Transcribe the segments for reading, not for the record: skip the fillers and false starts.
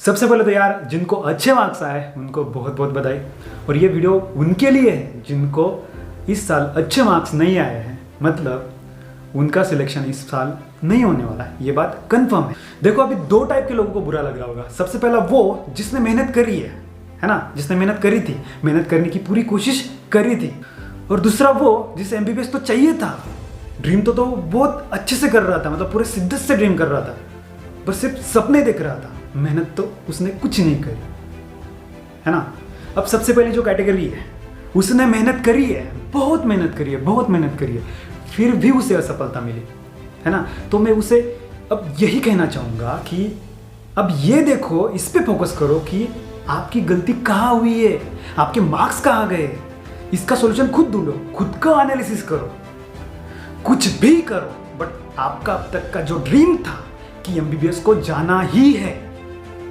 सबसे पहले तो यार जिनको अच्छे मार्क्स आए उनको बहुत बहुत बधाई। और ये वीडियो उनके लिए है जिनको इस साल अच्छे मार्क्स नहीं आए हैं, मतलब उनका सिलेक्शन इस साल नहीं होने वाला है, ये बात कंफर्म है। देखो अभी दो टाइप के लोगों को बुरा लग रहा होगा। सबसे पहला वो जिसने मेहनत करी है ना, जिसने मेहनत करी थी, मेहनत करने की पूरी कोशिश करी थी। और दूसरा वो जिसे एमबीबीएस तो चाहिए था, ड्रीम तो बहुत अच्छे से कर रहा था, मतलब पूरे शिद्दत से ड्रीम कर रहा था, बस सिर्फ सपने देख रहा था, मेहनत तो उसने कुछ नहीं करी, है ना। अब सबसे पहले जो कैटेगरी है उसने मेहनत करी है, बहुत मेहनत करी है, बहुत मेहनत करी है, फिर भी उसे असफलता मिली, है ना। तो मैं उसे अब यही कहना चाहूँगा कि अब ये देखो, इस पे फोकस करो कि आपकी गलती कहाँ हुई है, आपके मार्क्स कहाँ गए, इसका सॉल्यूशन खुद ढूंढो, खुद का एनालिसिस करो, कुछ भी करो, बट आपका अब तक का जो ड्रीम था कि एमबीबीएस को जाना ही है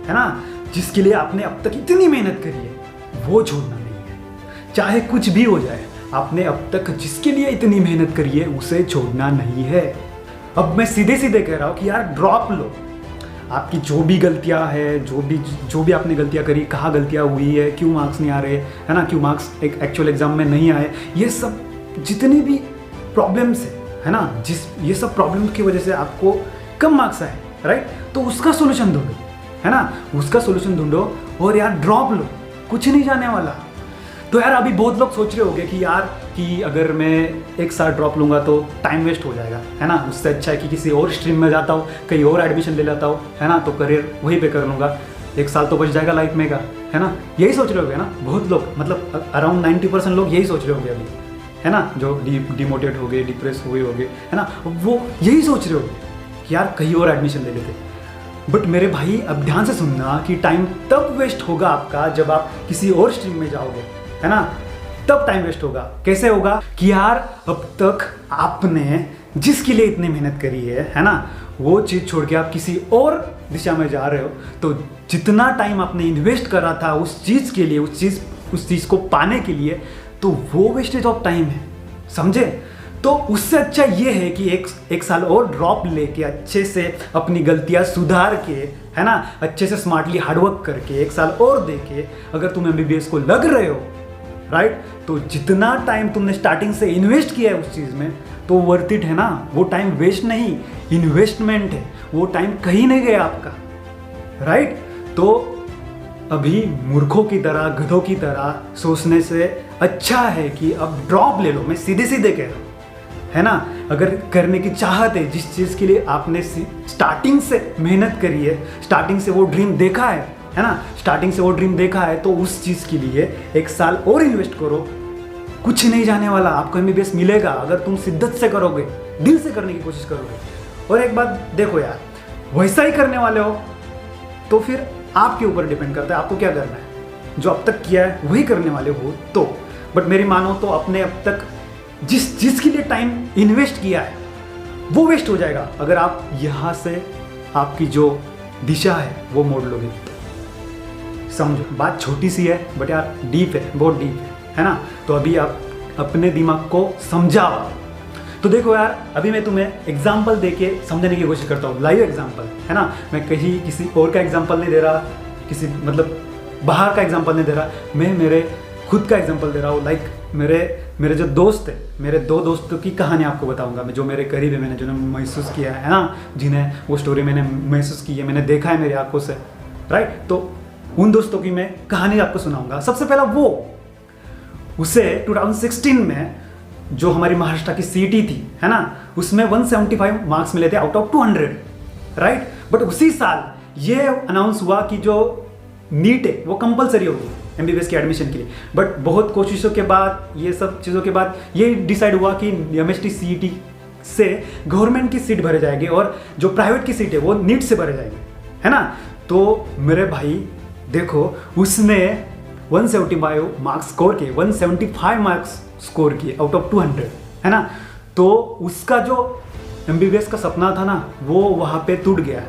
ना, जिसके लिए आपने अब तक इतनी मेहनत करी है, वो छोड़ना नहीं है। चाहे कुछ भी हो जाए, आपने अब तक जिसके लिए इतनी मेहनत करी है उसे छोड़ना नहीं है। अब मैं सीधे सीधे कह रहा हूँ कि यार ड्रॉप लो। आपकी जो भी गलतियाँ है, जो भी आपने गलतियाँ करी, कहाँ गलतियाँ हुई है, क्यों मार्क्स नहीं आ रहे, है ना, क्यों मार्क्स एक एक्चुअल एग्जाम में नहीं आए, ये सब जितनी भी प्रॉब्लम्स है ना, ये सब प्रॉब्लम की वजह से आपको कम मार्क्स आए, राइट, तो उसका सोल्यूशन ढूंढो, है ना, उसका सोल्यूशन ढूंढो और यार ड्रॉप लो, कुछ नहीं जाने वाला। तो यार अभी बहुत लोग सोच रहे होंगे कि यार कि अगर मैं एक साल ड्रॉप लूँगा तो टाइम वेस्ट हो जाएगा, है ना, उससे अच्छा है कि किसी और स्ट्रीम में जाता हूँ, कहीं और एडमिशन ले लेता हूँ, है ना, तो करियर वहीं पे कर लूँगा, एक साल तो बच जाएगा लाइफ में का, है ना, यही सोच रहे होंगे ना बहुत लोग, मतलब अराउंड 90% लोग यही सोच रहे होंगे अभी, है ना, जो डिमोटिवेट हो गए, डिप्रेस हुए होंगे, है ना, वो यही सोच रहे होंगे कि यार कहीं और एडमिशन ले लेते। बट मेरे भाई अब ध्यान से सुनना कि टाइम तब वेस्ट होगा आपका जब आप किसी और स्ट्रीम में जाओगे, है ना, तब टाइम वेस्ट होगा। कैसे होगा कि यार अब तक आपने जिसके लिए इतनी मेहनत करी है ना, वो चीज़ छोड़ के आप किसी और दिशा में जा रहे हो, तो जितना टाइम आपने इन्वेस्ट करा था उस चीज़ के लिए, उस चीज़ को पाने के लिए, तो वो वेस्टेज ऑफ टाइम है, समझे। तो उससे अच्छा ये है कि एक साल और ड्रॉप लेके अच्छे से अपनी गलतियां सुधार के, है ना, अच्छे से स्मार्टली हार्डवर्क करके एक साल और दे के अगर तुम एमबीबीएस को लग रहे हो, राइट, तो जितना टाइम तुमने स्टार्टिंग से इन्वेस्ट किया है उस चीज़ में, तो वर्थ इट है ना। वो टाइम वेस्ट नहीं, इन्वेस्टमेंट है, वो टाइम कहीं नहीं गया आपका, राइट। तो अभी मूर्खों की तरह, गधों की तरह सोचने से अच्छा है कि अब ड्रॉप ले लो। मैं सीधे सीधे कह रहा हूँ, है ना। अगर करने की चाहत है, जिस चीज़ के लिए आपने स्टार्टिंग से मेहनत करी है, स्टार्टिंग से वो ड्रीम देखा है ना, स्टार्टिंग से वो ड्रीम देखा है, तो उस चीज़ के लिए एक साल और इन्वेस्ट करो, कुछ नहीं जाने वाला, आपको एमबीबीएस मिलेगा अगर तुम शिद्दत से करोगे, दिल से करने की कोशिश करोगे। और एक बात देखो यार, वैसा ही करने वाले हो तो फिर आपके ऊपर डिपेंड करता है आपको क्या करना है। जो अब तक किया है वही करने वाले हो तो, बट मेरी मानो तो अपने अब तक जिस चीज़ के लिए टाइम इन्वेस्ट किया है वो वेस्ट हो जाएगा अगर आप यहाँ से आपकी जो दिशा है वो मोड़ लोगे तो। समझो, बात छोटी सी है बट यार डीप है, बहुत डीप है ना। तो अभी आप अपने दिमाग को समझाओ। तो देखो यार, अभी मैं तुम्हें एग्जाम्पल देके समझाने की कोशिश करता हूँ, लाइव एग्जाम्पल, है ना। मैं कहीं किसी और का एग्जाम्पल नहीं दे रहा, किसी मतलब बाहर का एग्जाम्पल नहीं दे रहा, मैं मेरे खुद का एग्जाम्पल दे रहा हूँ। लाइक मेरे जो दोस्त है, मेरे दो दोस्तों की कहानी आपको बताऊंगा मैं, जो मेरे करीब है, मैंने जिन्हें महसूस किया है ना, जिन्हें वो स्टोरी मैंने महसूस की है, मैंने देखा है मेरी आंखों से, राइट। तो उन दोस्तों की मैं कहानी आपको सुनाऊंगा। सबसे पहला वो, उसे 2016 में जो हमारी महाराष्ट्र की सीटी थी, है ना, उसमें 175 मार्क्स मिले थे आउट ऑफ 200, राइट। बट उसी साल ये अनाउंस हुआ कि जो नीट है वो कंपलसरी होगी एमबीबीएस के एडमिशन के लिए। बट बहुत कोशिशों के बाद, ये सब चीज़ों के बाद ये डिसाइड हुआ कि एमएसटी सीईटी से गवर्नमेंट की सीट भरे जाएंगे और जो प्राइवेट की सीट है वो नीट से भरे जाएंगे, है ना। तो मेरे भाई देखो, उसने 175 मार्क्स स्कोर किए, 175 मार्क्स स्कोर किए आउट ऑफ 200, है ना। तो उसका जो एमबीबीएस का सपना था ना, वो वहाँ पे टूट गया।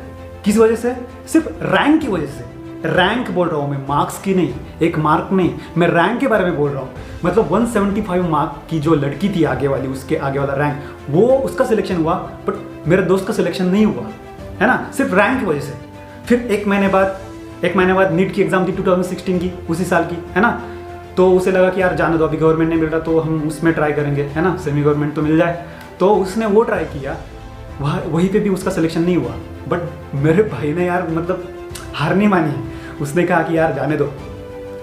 किस वजह से? सिर्फ रैंक की वजह से। रैंक बोल रहा हूँ मैं, मार्क्स की नहीं, एक मार्क नहीं, मैं रैंक के बारे में बोल रहा हूँ। मतलब 175 मार्क की जो लड़की थी आगे वाली, उसके आगे वाला रैंक, वो उसका सिलेक्शन हुआ, बट मेरे दोस्त का सिलेक्शन नहीं हुआ, है ना, सिर्फ रैंक की वजह से। फिर एक महीने बाद 1 महीने बाद नीट की एग्ज़ाम थी 2016 की, उसी साल की, है ना। तो उसे लगा कि यार जाने दो, अभी गवर्नमेंट नहीं मिल रहा तो हम उसमें ट्राई करेंगे, है ना, सेमी गवर्नमेंट तो मिल जाए। तो उसने वो ट्राई किया, वहीं पे भी उसका सिलेक्शन नहीं हुआ। बट मेरे भाई ने यार मतलब हार नहीं मानी, उसने कहा कि यार जाने दो,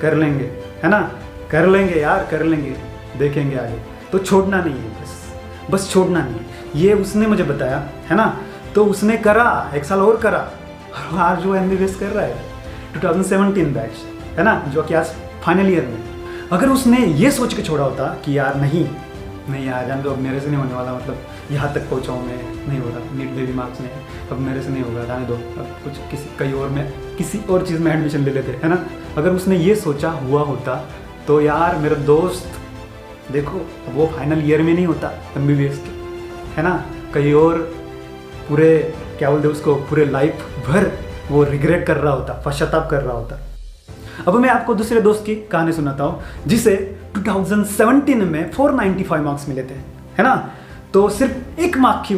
कर लेंगे, है ना, कर लेंगे यार, कर लेंगे, देखेंगे आगे। तो छोड़ना नहीं है, बस छोड़ना नहीं है, ये उसने मुझे बताया, है ना। तो उसने करा, 1 साल और करा, और आज वो MBBS कर रहा है 2017 बैच, है ना, जो कि आज फाइनल ईयर में। अगर उसने ये सोच के छोड़ा होता कि यार नहीं यार जान दो, अब मेरे से नहीं होने वाला, मतलब यहाँ तक पहुँचा हूँ मैं, नहीं हो रहा, नीट में भी मार्क्स नहीं है, अब मेरे से नहीं होगा, जाने दो, अब कुछ कहीं और में किसी और चीज़ में एडमिशन ले लेते, है ना। अगर उसने ये सोचा हुआ होता तो यार मेरा दोस्त देखो, वो फाइनल ईयर में नहीं होता MBBS के, है ना, कहीं और पूरे क्या बोलते उसको, पूरे लाइफ भर वो रिग्रेट कर रहा होता, पश्चाताप कर रहा होता। अब मैं आपको दूसरे दोस्त की कहानी सुनाता हूँ, जिसे 2017 में 495 मार्क्स मिले थे, है ना। तो सिर्फ एक मार्क की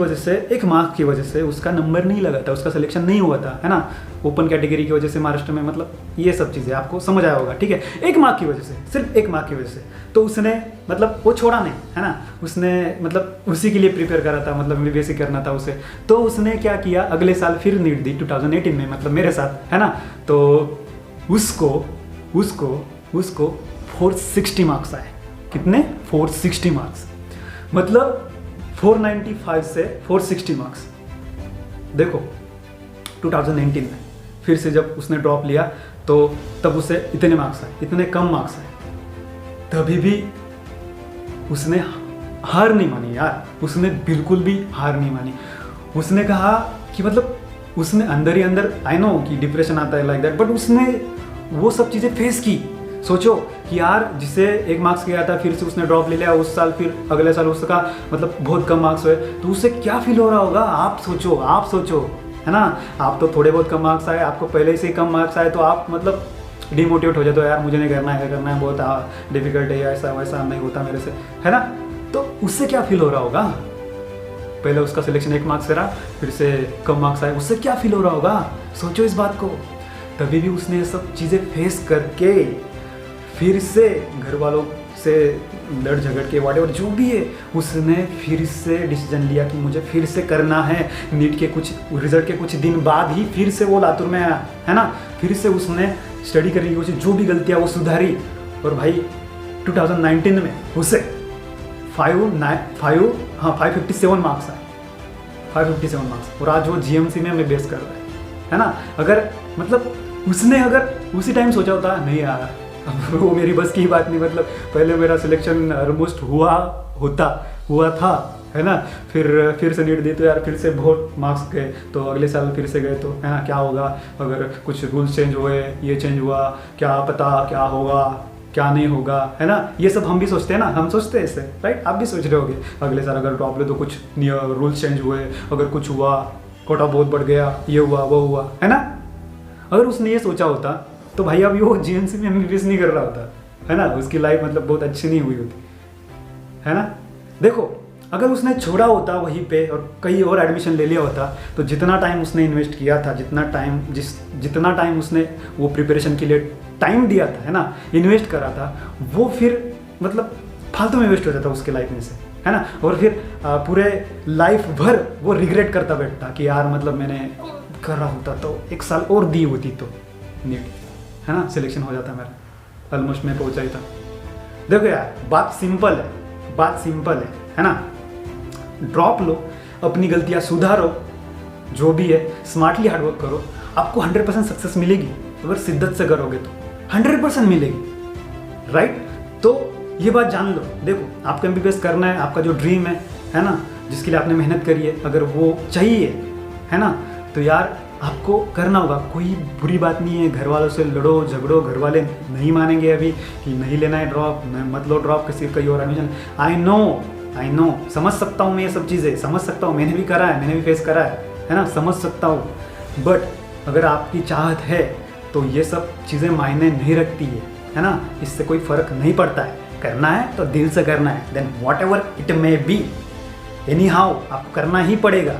वजह से उसका नंबर नहीं लगा था, उसका सिलेक्शन नहीं हुआ था, है ना, ओपन कैटेगरी की वजह से महाराष्ट्र में, मतलब ये सब चीज़ें आपको समझ आया होगा, ठीक है। एक मार्क की वजह से, सिर्फ एक मार्क की वजह से, तो उसने मतलब वो छोड़ा नहीं, है ना, उसने मतलब उसी के लिए प्रिपेयर करा था, मतलब MBBS ही करना था उसे। तो उसने क्या किया, अगले साल फिर नीट दी 2018 में, मतलब मेरे साथ, है ना। तो उसको 460 मार्क्स आए। कितने? 460 मार्क्स, मतलब 495 से 460 मार्क्स। देखो 2019 में फिर से जब उसने ड्रॉप लिया तो तब उसे इतने मार्क्स आए, इतने कम मार्क्स आए, तभी भी उसने हार नहीं मानी यार, उसने बिल्कुल भी हार नहीं मानी। उसने कहा कि मतलब उसने अंदर ही अंदर, आई नो कि डिप्रेशन आता है लाइक दैट, बट उसने वो सब चीज़ें फेस की। सोचो कि यार जिसे 1 मार्क्स गया था, फिर से उसने ड्रॉप ले लिया उस साल, फिर अगले साल उसका मतलब बहुत कम मार्क्स हुए, तो उसे क्या फील हो रहा होगा, आप सोचो, है ना। आप तो थोड़े बहुत कम मार्क्स आए, आपको पहले से ही कम मार्क्स आए, तो आप मतलब डिमोटिवेट हो जाते हो, यार मुझे नहीं करना है, बहुत डिफिकल्ट है, ऐसा वैसा नहीं होता मेरे से, है ना। तो उससे क्या फील हो रहा होगा, पहले उसका सिलेक्शन 1 मार्क्स करा, फिर से कम मार्क्स आए, उससे क्या फील हो रहा होगा, सोचो इस बात को। तभी भी उसने ये सब चीज़ें फेस करके फिर से घर वालों से लड़ झगड़ के व्हाटएवर जो भी है, उसने फिर से डिसीजन लिया कि मुझे फिर से करना है। नीट के कुछ रिजल्ट के कुछ दिन बाद ही फिर से वो लातूर में आया, है ना। फिर से उसने स्टडी करने की कोशिश, जो भी गलतियाँ वो सुधारी, और भाई 2019 में उसे 557 मार्क्स आए, 557 मार्क्स, और आज वो GMC में MBBS कर रहा है ना। अगर मतलब उसने अगर उसी टाइम सोचा होता, नहीं यार अब वो मेरी बस की बात नहीं, मतलब पहले मेरा सिलेक्शन ऑलमोस्ट हुआ था, है ना, फिर से नीट दी तो यार फिर से बहुत मार्क्स गए, तो अगले साल फिर से गए, तो है ना क्या होगा, अगर कुछ रूल्स चेंज हुए, ये चेंज हुआ, क्या पता क्या होगा क्या नहीं होगा, है ना। ये सब हम भी सोचते हैं ना, हम सोचते हैं इससे, राइट। आप भी सोच रहे होगे अगले साल अगर ड्रॉप ले तो कुछ रूल्स चेंज हुए, अगर कुछ हुआ, कोटा बहुत बढ़ गया, ये हुआ वो हुआ, है ना। अगर उसने ये सोचा होता तो भाई अभी वो GMC में MBBS नहीं कर रहा होता, है ना, उसकी लाइफ मतलब बहुत अच्छी नहीं हुई होती, है ना। देखो अगर उसने छोड़ा होता वहीं पे और कहीं और एडमिशन ले लिया होता, तो जितना टाइम उसने इन्वेस्ट किया था, जितना टाइम उसने वो प्रिपरेशन के लिए टाइम दिया था, है ना, इन्वेस्ट करा था, वो फिर मतलब फालतू में वेस्ट हो जाता उसके लाइफ में से, है ना। और फिर पूरे लाइफ भर वो रिग्रेट करता बैठता कि यार मतलब मैंने कर रहा होता तो 1 साल और दी होती तो नीट, है ना, सिलेक्शन हो जाता मेरा, ऑलमोस्ट मैं पहुंचा ही था। देखो यार बात सिंपल है ना। ड्रॉप लो, अपनी गलतियां सुधारो, जो भी है स्मार्टली हार्डवर्क करो, आपको 100% सक्सेस मिलेगी। अगर शिद्दत से करोगे तो 100% मिलेगी, राइट। तो ये बात जान लो। देखो आपको MBBS करना है, आपका जो ड्रीम है ना, जिसके लिए आपने मेहनत करी है, अगर वो चाहिए, है ना, तो यार आपको करना होगा। कोई बुरी बात नहीं है, घर वालों से लड़ो झगड़ो, घर वाले नहीं मानेंगे अभी कि नहीं लेना है ड्रॉप, मत लो ड्रॉप, किसी कहीं और एडमिशन। आई नो समझ सकता हूँ मैं, ये सब चीज़ें समझ सकता हूँ, मैंने भी करा है, मैंने भी फेस करा है ना, समझ सकता हूँ। बट अगर आपकी चाहत है तो ये सब चीज़ें मायने नहीं रखती है ना, इससे कोई फ़र्क नहीं पड़ता है। करना है तो दिल से करना है, then whatever it may be, anyhow आपको करना ही पड़ेगा।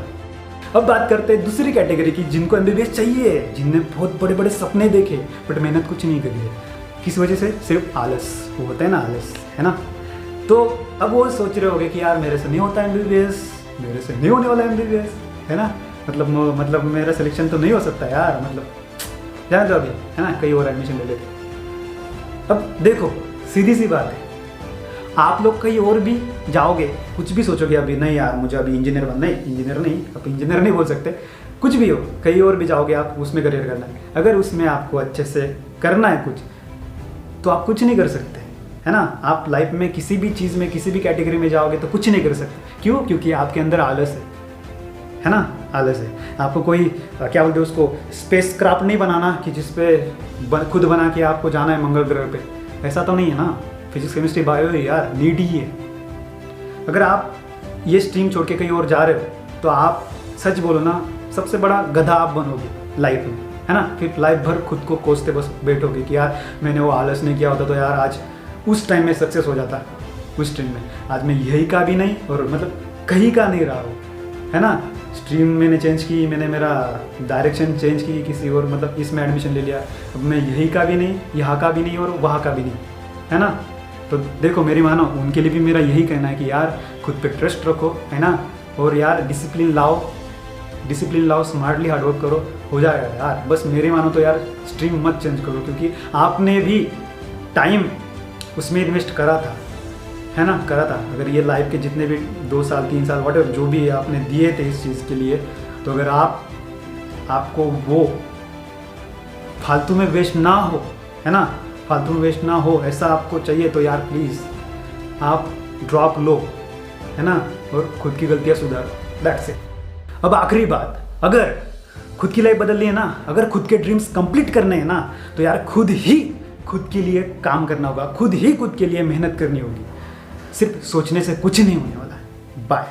अब बात करते हैं दूसरी कैटेगरी की, जिनको एमबीबीएस चाहिए, जिनने बहुत बड़े बड़े सपने देखे बट मेहनत कुछ नहीं करी है। किस वजह से? सिर्फ आलस, वो होता है ना आलस, है ना। तो अब वो सोच रहे होंगे कि यार मेरे से नहीं होता एमबीबीएस, मेरे से नहीं होने वाला एमबीबीएस, है ना। मतलब मेरा सिलेक्शन तो नहीं हो सकता यार, मतलब जाने दो अभी, है ना, कहीं और एडमिशन ले लेते। अब देखो सीधी सी बात है, आप लोग कहीं और भी जाओगे, कुछ भी सोचोगे अभी, नहीं यार मुझे अभी इंजीनियर बनना है, इंजीनियर नहीं बोल सकते, कुछ भी हो, कहीं और भी जाओगे आप, उसमें करियर करना है। अगर उसमें आपको अच्छे से करना है कुछ, तो आप कुछ नहीं कर सकते, है ना। आप लाइफ में किसी भी चीज़ में, किसी भी कैटेगरी में जाओगे तो कुछ नहीं कर सकते। क्यों? क्योंकि आपके अंदर आलस है ना, आलस है। आपको कोई क्या बोलते हैं उसको, स्पेस क्राफ्ट नहीं बनाना कि जिसपे खुद बना के आपको जाना है मंगल ग्रह पे, ऐसा तो नहीं है ना। फिजिक्स केमिस्ट्री बायो है यार, नीड ही है। अगर आप ये स्ट्रीम छोड़ के कहीं और जा रहे हो तो आप सच बोलो ना, सबसे बड़ा गधा आप बनोगे लाइफ में, है ना। फिर लाइफ भर खुद को कोसते बस बैठोगे कि यार मैंने वो आलस नहीं किया होता तो यार आज उस टाइम में सक्सेस हो जाता, उस स्ट्रीम में। आज मैं यही का भी नहीं, और मतलब कहीं का नहीं रहा हूँ, है ना। स्ट्रीम मैंने चेंज की, मैंने मेरा डायरेक्शन चेंज की, किसी और मतलब इसमें एडमिशन ले लिया। अब मैं यही का भी नहीं, यहाँ का भी नहीं और वहाँ का भी नहीं, है ना। तो देखो मेरी मानो, उनके लिए भी मेरा यही कहना है कि यार खुद पे ट्रस्ट रखो, है ना। और यार डिसिप्लिन लाओ, स्मार्टली हार्डवर्क करो, हो जाएगा यार। बस मेरी मानो तो यार स्ट्रीम मत चेंज करो, क्योंकि आपने भी टाइम उसमें इन्वेस्ट करा था, है ना, करा था। अगर ये लाइफ के जितने भी 2 साल 3 साल व्हाटएवर जो भी आपने दिए थे इस चीज़ के लिए, तो अगर आपको वो फालतू में वेस्ट ना हो, है ना, फालतू में वेस्ट ना हो, ऐसा आपको चाहिए तो यार प्लीज़ आप ड्रॉप लो, है ना, और खुद की गलतियाँ सुधारो, दैट्स इट। अब आखिरी बात, अगर खुद की लाइफ बदलनी है ना, अगर खुद के ड्रीम्स कंप्लीट करने हैं ना, तो यार खुद के लिए काम करना होगा, खुद के लिए मेहनत करनी होगी। सिर्फ सोचने से कुछ नहीं होने वाला है। बाय।